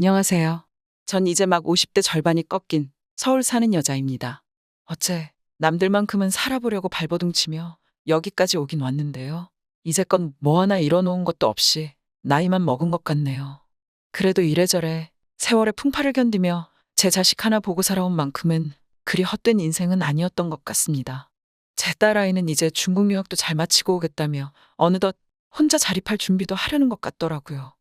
안녕하세요. 전 이제 막 50대 절반이 꺾인 서울 사는 여자입니다. 어째 남들만큼은 살아보려고 발버둥 치며 여기까지 오긴 왔는데요. 이제껏 뭐 하나 이뤄놓은 것도 없이 나이만 먹은 것 같네요. 그래도 이래저래 세월의 풍파를 견디며 제 자식 하나 보고 살아온 만큼은 그리 헛된 인생은 아니었던 것 같습니다. 제 딸아이는 이제 중국 유학도 잘 마치고 오겠다며 어느덧 혼자 자립할 준비도 하려는 것 같더라고요.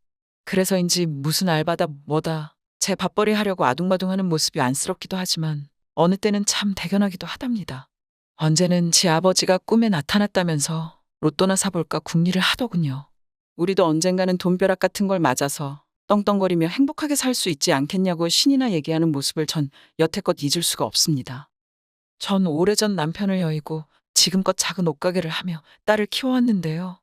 그래서인지 무슨 알바다 뭐다 제 밥벌이 하려고 아둥바둥하는 모습이 안쓰럽기도 하지만 어느 때는 참 대견하기도 하답니다. 언제는 지 아버지가 꿈에 나타났다면서 로또나 사볼까 궁리를 하더군요. 우리도 언젠가는 돈벼락 같은 걸 맞아서 떵떵거리며 행복하게 살 수 있지 않겠냐고 신이나 얘기하는 모습을 전 여태껏 잊을 수가 없습니다. 전 오래전 남편을 여의고 지금껏 작은 옷가게를 하며 딸을 키워왔는데요.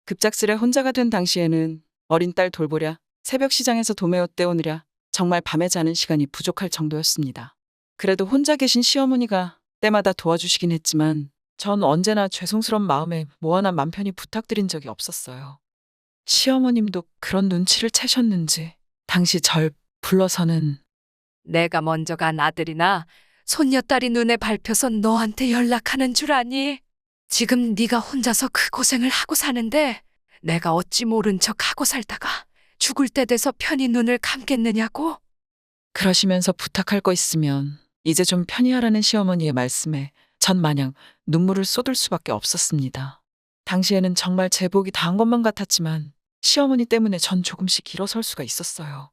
급작스레 혼자가 된 당시에는 어린 딸 돌보랴, 새벽 시장에서 도매옷 떼오느랴 정말 밤에 자는 시간이 부족할 정도였습니다. 그래도 혼자 계신 시어머니가 때마다 도와주시긴 했지만 전 언제나 죄송스런 마음에 뭐 하나 맘 편히 부탁드린 적이 없었어요. 시어머님도 그런 눈치를 채셨는지 당시 절 불러서는 내가 먼저 간 아들이나 손녀딸이 눈에 밟혀서 너한테 연락하는 줄 아니? 지금 네가 혼자서 그 고생을 하고 사는데 내가 어찌 모른 척 하고 살다가 죽을 때 돼서 편히 눈을 감겠느냐고? 그러시면서 부탁할 거 있으면 이제 좀 편히 하라는 시어머니의 말씀에 전 마냥 눈물을 쏟을 수밖에 없었습니다. 당시에는 정말 제 복이 다한 것만 같았지만 시어머니 때문에 전 조금씩 일어설 수가 있었어요.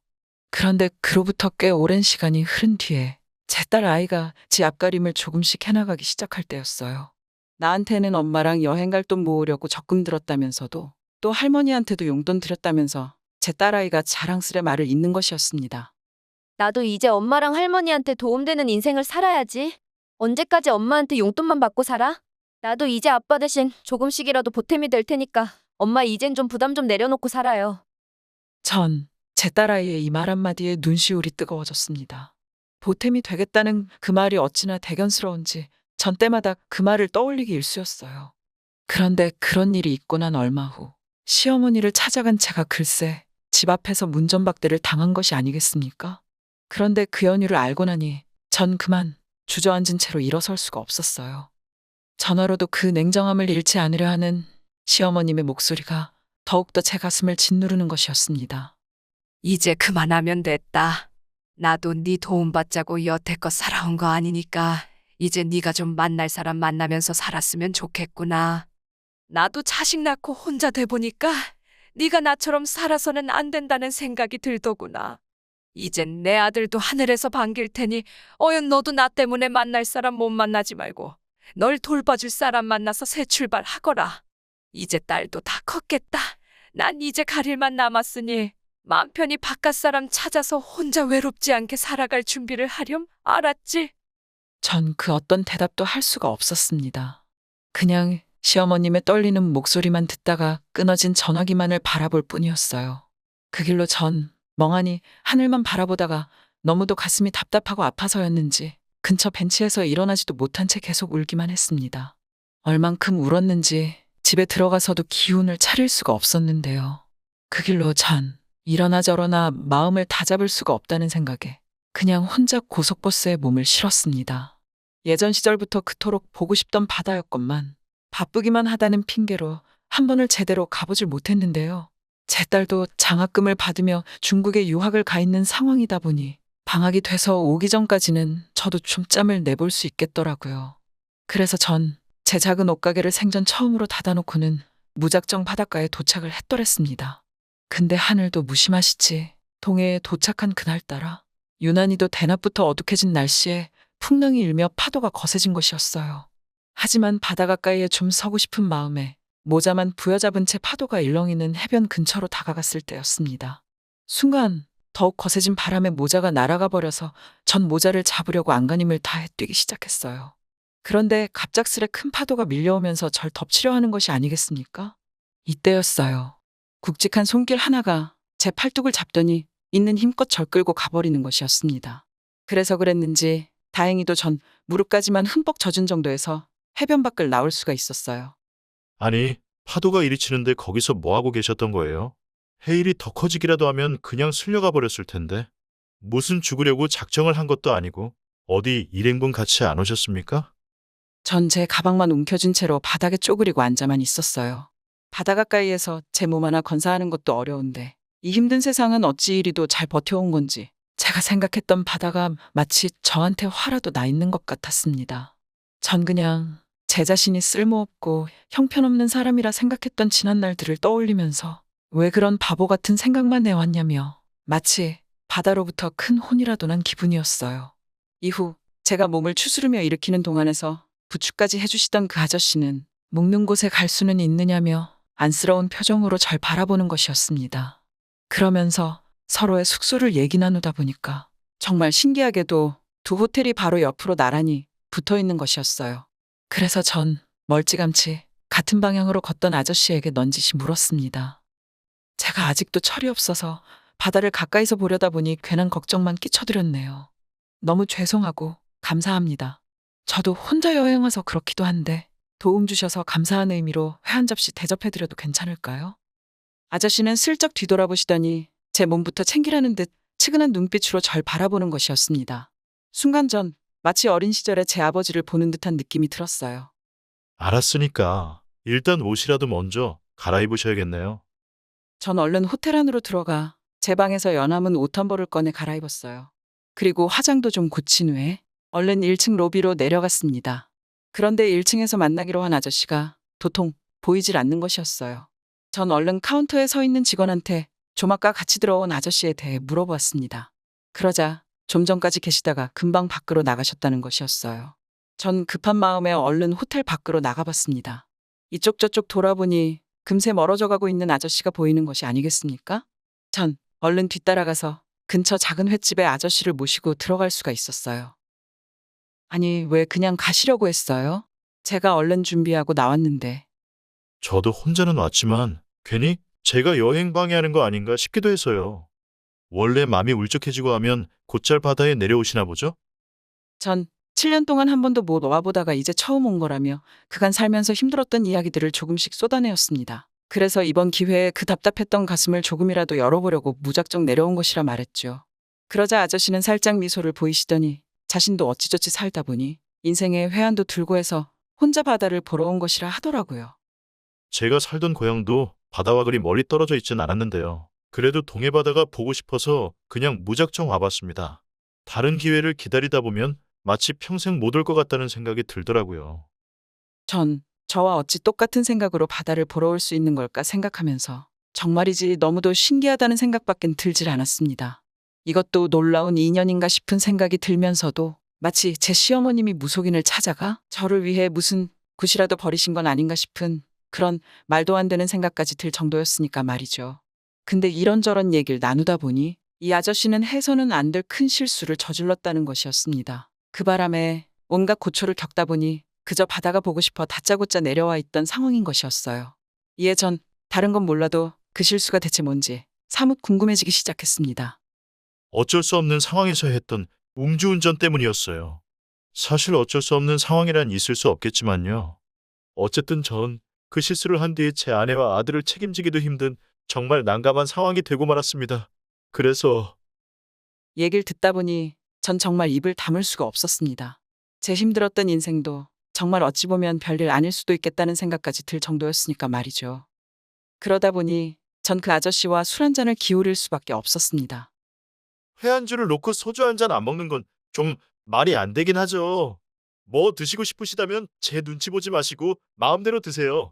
그런데 그로부터 꽤 오랜 시간이 흐른 뒤에 제 딸 아이가 지 앞가림을 조금씩 해나가기 시작할 때였어요. 나한테는 엄마랑 여행 갈 돈 모으려고 적금 들었다면서도 또 할머니한테도 용돈 드렸다면서 제 딸아이가 자랑스레 말을 잇는 것이었습니다. 나도 이제 엄마랑 할머니한테 도움되는 인생을 살아야지. 언제까지 엄마한테 용돈만 받고 살아? 나도 이제 아빠 대신 조금씩이라도 보탬이 될 테니까 엄마 이젠 좀 부담 좀 내려놓고 살아요. 전 제 딸아이의 이 말 한마디에 눈시울이 뜨거워졌습니다. 보탬이 되겠다는 그 말이 어찌나 대견스러운지 전 때마다 그 말을 떠올리기 일쑤였어요. 그런데 그런 일이 있고 난 얼마 후 시어머니를 찾아간 제가 글쎄 집 앞에서 문전박대를 당한 것이 아니겠습니까? 그런데 그 연유를 알고 나니 전 그만 주저앉은 채로 일어설 수가 없었어요. 전화로도 그 냉정함을 잃지 않으려 하는 시어머님의 목소리가 더욱더 제 가슴을 짓누르는 것이었습니다. 이제 그만하면 됐다. 나도 네 도움받자고 여태껏 살아온 거 아니니까 이제 네가 좀 만날 사람 만나면서 살았으면 좋겠구나. 나도 자식 낳고 혼자 돼 보니까 네가 나처럼 살아서는 안 된다는 생각이 들더구나. 이젠 내 아들도 하늘에서 반길 테니 어연 너도 나 때문에 만날 사람 못 만나지 말고 널 돌봐줄 사람 만나서 새 출발하거라. 이제 딸도 다 컸겠다. 난 이제 갈 일만 남았으니 맘 편히 바깥 사람 찾아서 혼자 외롭지 않게 살아갈 준비를 하렴. 알았지? 전 그 어떤 대답도 할 수가 없었습니다. 그냥 시어머님의 떨리는 목소리만 듣다가 끊어진 전화기만을 바라볼 뿐이었어요. 그 길로 전 멍하니 하늘만 바라보다가 너무도 가슴이 답답하고 아파서였는지 근처 벤치에서 일어나지도 못한 채 계속 울기만 했습니다. 얼만큼 울었는지 집에 들어가서도 기운을 차릴 수가 없었는데요. 그 길로 전 이러나 저러나 마음을 다잡을 수가 없다는 생각에 그냥 혼자 고속버스에 몸을 실었습니다. 예전 시절부터 그토록 보고 싶던 바다였건만 바쁘기만 하다는 핑계로 한 번을 제대로 가보질 못했는데요. 제 딸도 장학금을 받으며 중국에 유학을 가 있는 상황이다 보니 방학이 돼서 오기 전까지는 저도 좀 짬을 내볼 수 있겠더라고요. 그래서 전 제 작은 옷가게를 생전 처음으로 닫아놓고는 무작정 바닷가에 도착을 했더랬습니다. 근데 하늘도 무심하시지 동해에 도착한 그날따라 유난히도 대낮부터 어둑해진 날씨에 풍랑이 일며 파도가 거세진 것이었어요. 하지만 바다 가까이에 좀 서고 싶은 마음에 모자만 부여잡은 채 파도가 일렁이는 해변 근처로 다가갔을 때였습니다. 순간 더욱 거세진 바람에 모자가 날아가 버려서 전 모자를 잡으려고 안간힘을 다해 뛰기 시작했어요. 그런데 갑작스레 큰 파도가 밀려오면서 절 덮치려 하는 것이 아니겠습니까? 이때였어요. 굵직한 손길 하나가 제 팔뚝을 잡더니 있는 힘껏 절 끌고 가버리는 것이었습니다. 그래서 그랬는지 다행히도 전 무릎까지만 흠뻑 젖은 정도에서 해변 밖을 나올 수가 있었어요. 아니, 파도가 이리 치는데 거기서 뭐 하고 계셨던 거예요? 해일이 더 커지기라도 하면 그냥 쓸려가 버렸을 텐데. 무슨 죽으려고 작정을 한 것도 아니고 어디 일행분 같이 안 오셨습니까? 전 제 가방만 움켜쥔 채로 바닥에 쪼그리고 앉아만 있었어요. 바다 가까이에서 제 몸 하나 건사하는 것도 어려운데 이 힘든 세상은 어찌 이리도 잘 버텨온 건지 제가 생각했던 바다가 마치 저한테 화라도 나 있는 것 같았습니다. 전 그냥 제 자신이 쓸모없고 형편없는 사람이라 생각했던 지난 날들을 떠올리면서 왜 그런 바보 같은 생각만 해왔냐며 마치 바다로부터 큰 혼이라도 난 기분이었어요. 이후 제가 몸을 추스르며 일으키는 동안에서 부축까지 해주시던 그 아저씨는 묵는 곳에 갈 수는 있느냐며 안쓰러운 표정으로 절 바라보는 것이었습니다. 그러면서 서로의 숙소를 얘기 나누다 보니까 정말 신기하게도 두 호텔이 바로 옆으로 나란히 붙어 있는 것이었어요. 그래서 전 멀찌감치 같은 방향으로 걷던 아저씨에게 넌지시 물었습니다. 제가 아직도 철이 없어서 바다를 가까이서 보려다 보니 괜한 걱정만 끼쳐드렸네요. 너무 죄송하고 감사합니다. 저도 혼자 여행 와서 그렇기도 한데 도움 주셔서 감사한 의미로 회 한 접시 대접해드려도 괜찮을까요? 아저씨는 슬쩍 뒤돌아보시더니 제 몸부터 챙기라는 듯 측은한 눈빛으로 절 바라보는 것이었습니다. 순간 전 마치 어린 시절의 제 아버지를 보는 듯한 느낌이 들었어요. 알았으니까 일단 옷이라도 먼저 갈아입으셔야겠네요. 전 얼른 호텔 안으로 들어가 제 방에서 연함은 옷 한 벌을 꺼내 갈아입었어요. 그리고 화장도 좀 고친 후에 얼른 1층 로비로 내려갔습니다. 그런데 1층에서 만나기로 한 아저씨가 도통 보이질 않는 것이었어요. 전 얼른 카운터에 서 있는 직원한테 조막과 같이 들어온 아저씨에 대해 물어보았습니다. 그러자 좀 전까지 계시다가 금방 밖으로 나가셨다는 것이었어요. 전 급한 마음에 얼른 호텔 밖으로 나가봤습니다. 이쪽 저쪽 돌아보니 금세 멀어져 가고 있는 아저씨가 보이는 것이 아니겠습니까? 전 얼른 뒤따라가서 근처 작은 횟집에 아저씨를 모시고 들어갈 수가 있었어요. 아니, 왜 그냥 가시려고 했어요? 제가 얼른 준비하고 나왔는데. 저도 혼자는 왔지만 괜히 제가 여행 방해하는 거 아닌가 싶기도 해서요. 원래 마음이 울적해지고 하면 곧잘 바다에 내려오시나 보죠? 전 7년 동안 한 번도 못 와보다가 이제 처음 온 거라며 그간 살면서 힘들었던 이야기들을 조금씩 쏟아내었습니다. 그래서 이번 기회에 그 답답했던 가슴을 조금이라도 열어보려고 무작정 내려온 것이라 말했죠. 그러자 아저씨는 살짝 미소를 보이시더니 자신도 어찌저찌 살다 보니 인생에 회한도 들고 해서 혼자 바다를 보러 온 것이라 하더라고요. 제가 살던 고향도 바다와 그리 멀리 떨어져 있진 않았는데요. 그래도 동해 바다가 보고 싶어서 그냥 무작정 와봤습니다. 다른 기회를 기다리다 보면 마치 평생 못 올 것 같다는 생각이 들더라고요. 전 저와 어찌 똑같은 생각으로 바다를 보러 올 수 있는 걸까 생각하면서 정말이지 너무도 신기하다는 생각밖엔 들질 않았습니다. 이것도 놀라운 인연인가 싶은 생각이 들면서도 마치 제 시어머님이 무속인을 찾아가 저를 위해 무슨 굿이라도 버리신 건 아닌가 싶은 그런 말도 안 되는 생각까지 들 정도였으니까 말이죠. 근데 이런저런 얘기를 나누다 보니 이 아저씨는 해서는 안 될 큰 실수를 저질렀다는 것이었습니다. 그 바람에 온갖 고초를 겪다 보니 그저 바다가 보고 싶어 다짜고짜 내려와 있던 상황인 것이었어요. 이에 전 다른 건 몰라도 그 실수가 대체 뭔지 사뭇 궁금해지기 시작했습니다. 어쩔 수 없는 상황에서 했던 음주운전 때문이었어요. 사실 어쩔 수 없는 상황이란 있을 수 없겠지만요. 어쨌든 전 그 실수를 한 뒤에 제 아내와 아들을 책임지기도 힘든 정말 난감한 상황이 되고 말았습니다. 그래서 얘기를 듣다 보니 전 정말 입을 다물 수가 없었습니다. 제 힘들었던 인생도 정말 어찌 보면 별일 아닐 수도 있겠다는 생각까지 들 정도였으니까 말이죠. 그러다 보니 전 그 아저씨와 술 한 잔을 기울일 수밖에 없었습니다. 회 안주를 놓고 소주 한 잔 안 먹는 건 좀 말이 안 되긴 하죠. 뭐 드시고 싶으시다면 제 눈치 보지 마시고 마음대로 드세요.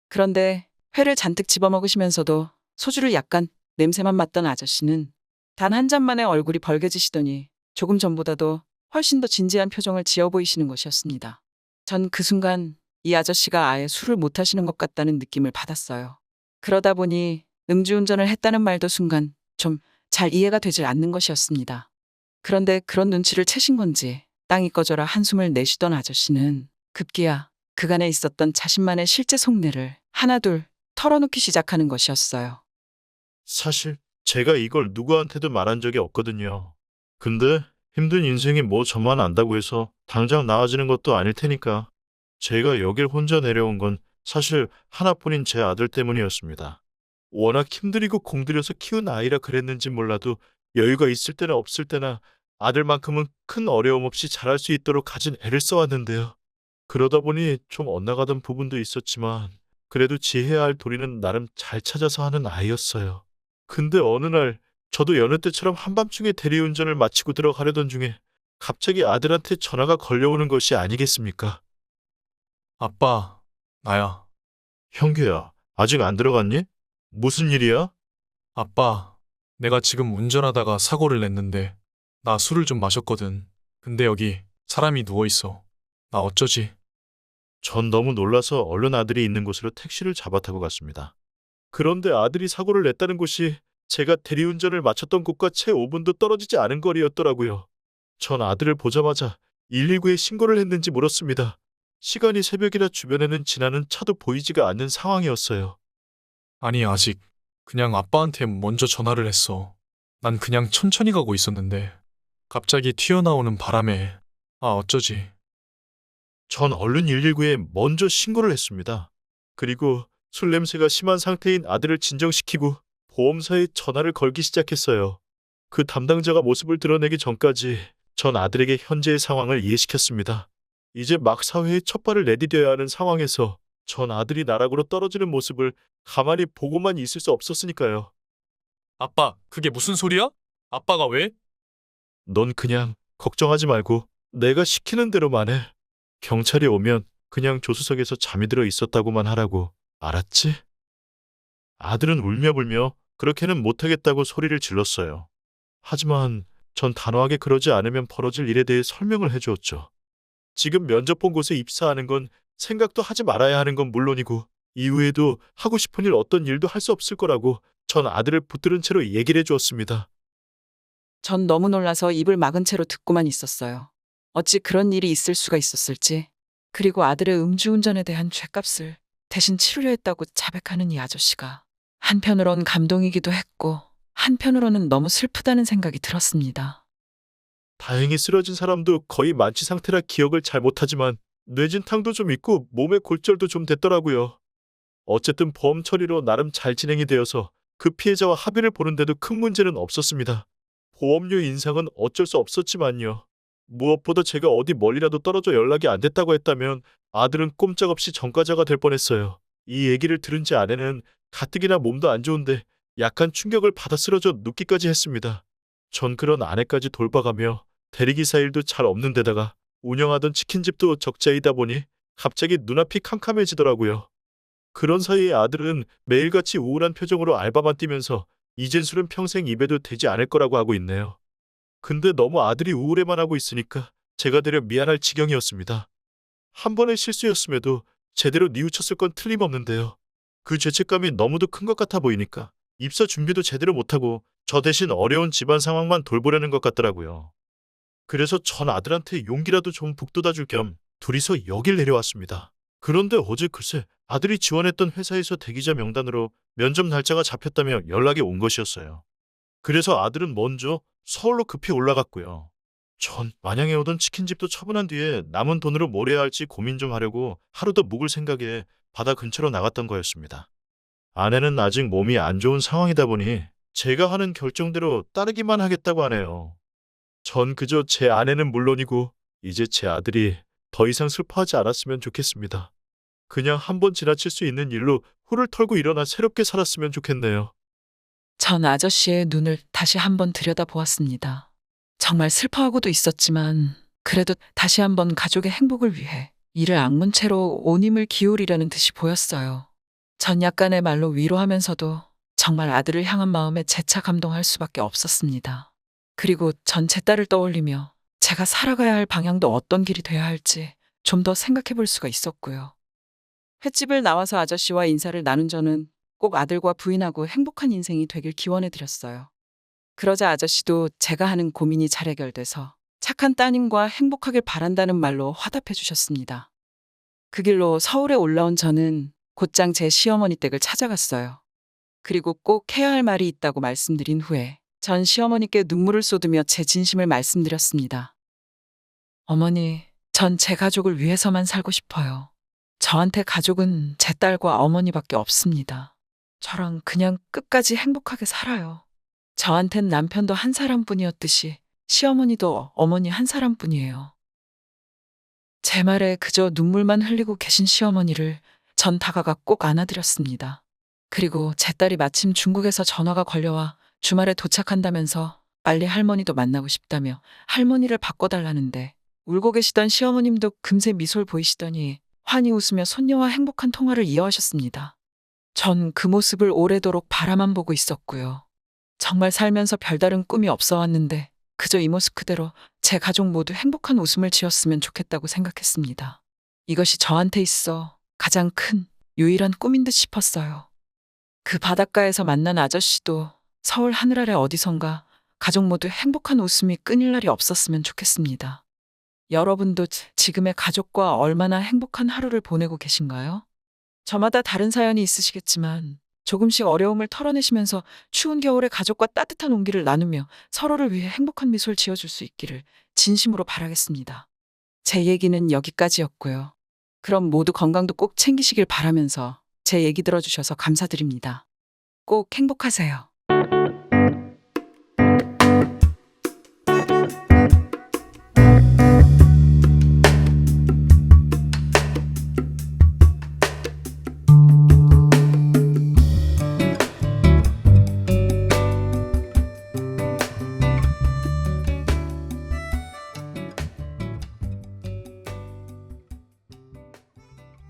그런데 회를 잔뜩 집어먹으시면서도 소주를 약간 냄새만 맡던 아저씨는 단 한 잔만에 얼굴이 벌개지시더니 조금 전보다도 훨씬 더 진지한 표정을 지어 보이시는 것이었습니다. 전 그 순간 이 아저씨가 아예 술을 못 하시는 것 같다는 느낌을 받았어요. 그러다 보니 음주운전을 했다는 말도 순간 좀 잘 이해가 되질 않는 것이었습니다. 그런데 그런 눈치를 채신 건지 땅이 꺼져라 한숨을 내쉬던 아저씨는 급기야 그간에 있었던 자신만의 실제 속내를 하나둘 털어놓기 시작하는 것이었어요. 사실 제가 이걸 누구한테도 말한 적이 없거든요. 근데 힘든 인생이 뭐 저만 안다고 해서 당장 나아지는 것도 아닐 테니까 제가 여길 혼자 내려온 건 사실 하나뿐인 제 아들 때문이었습니다. 워낙 힘들이고 공들여서 키운 아이라 그랬는지 몰라도 여유가 있을 때나 없을 때나 아들만큼은 큰 어려움 없이 자랄 수 있도록 가진 애를 써왔는데요. 그러다 보니 좀 엇나가던 부분도 있었지만 그래도 지혜야 할 도리는 나름 잘 찾아서 하는 아이였어요. 근데 어느 날 저도 여느 때처럼 한밤중에 대리운전을 마치고 들어가려던 중에 갑자기 아들한테 전화가 걸려오는 것이 아니겠습니까? 아빠, 나야. 형규야, 아직 안 들어갔니? 무슨 일이야? 아빠, 내가 지금 운전하다가 사고를 냈는데 나 술을 좀 마셨거든. 근데 여기 사람이 누워있어. 나 어쩌지? 전 너무 놀라서 얼른 아들이 있는 곳으로 택시를 잡아 타고 갔습니다. 그런데 아들이 사고를 냈다는 곳이 제가 대리운전을 마쳤던 곳과 채 5분도 떨어지지 않은 거리였더라고요. 전 아들을 보자마자 119에 신고를 했는지 물었습니다. 시간이 새벽이라 주변에는 지나는 차도 보이지가 않는 상황이었어요. 아니, 아직. 그냥 아빠한테 먼저 전화를 했어. 난 그냥 천천히 가고 있었는데 갑자기 튀어나오는 바람에 어쩌지? 전 얼른 119에 먼저 신고를 했습니다. 그리고 술 냄새가 심한 상태인 아들을 진정시키고 보험사에 전화를 걸기 시작했어요. 그 담당자가 모습을 드러내기 전까지 전 아들에게 현재의 상황을 이해시켰습니다. 이제 막 사회에 첫 발을 내디뎌야 하는 상황에서 전 아들이 나락으로 떨어지는 모습을 가만히 보고만 있을 수 없었으니까요. 아빠, 그게 무슨 소리야? 아빠가 왜? 넌 그냥 걱정하지 말고 내가 시키는 대로만 해. 경찰이 오면 그냥 조수석에서 잠이 들어 있었다고만 하라고. 알았지? 아들은 울며불며 그렇게는 못하겠다고 소리를 질렀어요. 하지만 전 단호하게 그러지 않으면 벌어질 일에 대해 설명을 해주었죠. 지금 면접 본 곳에 입사하는 건 생각도 하지 말아야 하는 건 물론이고 이후에도 하고 싶은 일 어떤 일도 할 수 없을 거라고 전 아들을 붙들은 채로 얘기를 해주었습니다. 전 너무 놀라서 입을 막은 채로 듣고만 있었어요. 어찌 그런 일이 있을 수가 있었을지. 그리고 아들의 음주운전에 대한 죗값을 대신 치르려 했다고 자백하는 이 아저씨가 한편으론 감동이기도 했고 한편으로는 너무 슬프다는 생각이 들었습니다. 다행히 쓰러진 사람도 거의 만취 상태라 기억을 잘 못하지만 뇌진탕도 좀 있고 몸의 골절도 좀 됐더라고요. 어쨌든 보험 처리로 나름 잘 진행이 되어서 그 피해자와 합의를 보는데도 큰 문제는 없었습니다. 보험료 인상은 어쩔 수 없었지만요. 무엇보다 제가 어디 멀리라도 떨어져 연락이 안 됐다고 했다면 아들은 꼼짝없이 전과자가 될 뻔했어요. 이 얘기를 들은 제 아내는 가뜩이나 몸도 안 좋은데 약간 충격을 받아 쓰러져 눕기까지 했습니다. 전 그런 아내까지 돌봐가며 대리기사 일도 잘 없는 데다가 운영하던 치킨집도 적자이다 보니 갑자기 눈앞이 캄캄해지더라고요. 그런 사이에 아들은 매일같이 우울한 표정으로 알바만 뛰면서 이젠 술은 평생 입에도 대지 않을 거라고 하고 있네요. 근데 너무 아들이 우울해만 하고 있으니까 제가 되려 미안할 지경이었습니다. 한 번의 실수였음에도 제대로 뉘우쳤을 건 틀림없는데요. 그 죄책감이 너무도 큰 것 같아 보이니까 입사 준비도 제대로 못하고 저 대신 어려운 집안 상황만 돌보려는 것 같더라고요. 그래서 전 아들한테 용기라도 좀 북돋아줄 겸 둘이서 여길 내려왔습니다. 그런데 어제 글쎄 아들이 지원했던 회사에서 대기자 명단으로 면접 날짜가 잡혔다며 연락이 온 것이었어요. 그래서 아들은 먼저 서울로 급히 올라갔고요. 전 마냥에 오던 치킨집도 처분한 뒤에 남은 돈으로 뭘 해야 할지 고민 좀 하려고 하루 더 묵을 생각에 바다 근처로 나갔던 거였습니다. 아내는 아직 몸이 안 좋은 상황이다 보니 제가 하는 결정대로 따르기만 하겠다고 하네요. 전 그저 제 아내는 물론이고 이제 제 아들이 더 이상 슬퍼하지 않았으면 좋겠습니다. 그냥 한번 지나칠 수 있는 일로 후를 털고 일어나 새롭게 살았으면 좋겠네요. 전 아저씨의 눈을 다시 한번 들여다보았습니다. 정말 슬퍼하고도 있었지만 그래도 다시 한번 가족의 행복을 위해 이를 악문 채로 온 힘을 기울이려는 듯이 보였어요. 전 약간의 말로 위로하면서도 정말 아들을 향한 마음에 재차 감동할 수밖에 없었습니다. 그리고 전 제 딸을 떠올리며 제가 살아가야 할 방향도 어떤 길이 돼야 할지 좀 더 생각해 볼 수가 있었고요. 횟집을 나와서 아저씨와 인사를 나눈 저는 꼭 아들과 부인하고 행복한 인생이 되길 기원해 드렸어요. 그러자 아저씨도 제가 하는 고민이 잘 해결돼서 착한 따님과 행복하길 바란다는 말로 화답해 주셨습니다. 그 길로 서울에 올라온 저는 곧장 제 시어머니 댁을 찾아갔어요. 그리고 꼭 해야 할 말이 있다고 말씀드린 후에 전 시어머니께 눈물을 쏟으며 제 진심을 말씀드렸습니다. 어머니, 전 제 가족을 위해서만 살고 싶어요. 저한테 가족은 제 딸과 어머니밖에 없습니다. 저랑 그냥 끝까지 행복하게 살아요. 저한텐 남편도 한 사람뿐이었듯이 시어머니도 어머니 한 사람뿐이에요. 제 말에 그저 눈물만 흘리고 계신 시어머니를 전 다가가 꼭 안아드렸습니다. 그리고 제 딸이 마침 중국에서 전화가 걸려와 주말에 도착한다면서 빨리 할머니도 만나고 싶다며 할머니를 바꿔달라는데 울고 계시던 시어머님도 금세 미소를 보이시더니 환히 웃으며 손녀와 행복한 통화를 이어하셨습니다. 전 그 모습을 오래도록 바라만 보고 있었고요. 정말 살면서 별다른 꿈이 없어 왔는데 그저 이 모습 그대로 제 가족 모두 행복한 웃음을 지었으면 좋겠다고 생각했습니다. 이것이 저한테 있어 가장 큰 유일한 꿈인 듯 싶었어요. 그 바닷가에서 만난 아저씨도 서울 하늘 아래 어디선가 가족 모두 행복한 웃음이 끊일 날이 없었으면 좋겠습니다. 여러분도 지금의 가족과 얼마나 행복한 하루를 보내고 계신가요? 저마다 다른 사연이 있으시겠지만 조금씩 어려움을 털어내시면서 추운 겨울에 가족과 따뜻한 온기를 나누며 서로를 위해 행복한 미소를 지어줄 수 있기를 진심으로 바라겠습니다. 제 얘기는 여기까지였고요. 그럼 모두 건강도 꼭 챙기시길 바라면서 제 얘기 들어주셔서 감사드립니다. 꼭 행복하세요.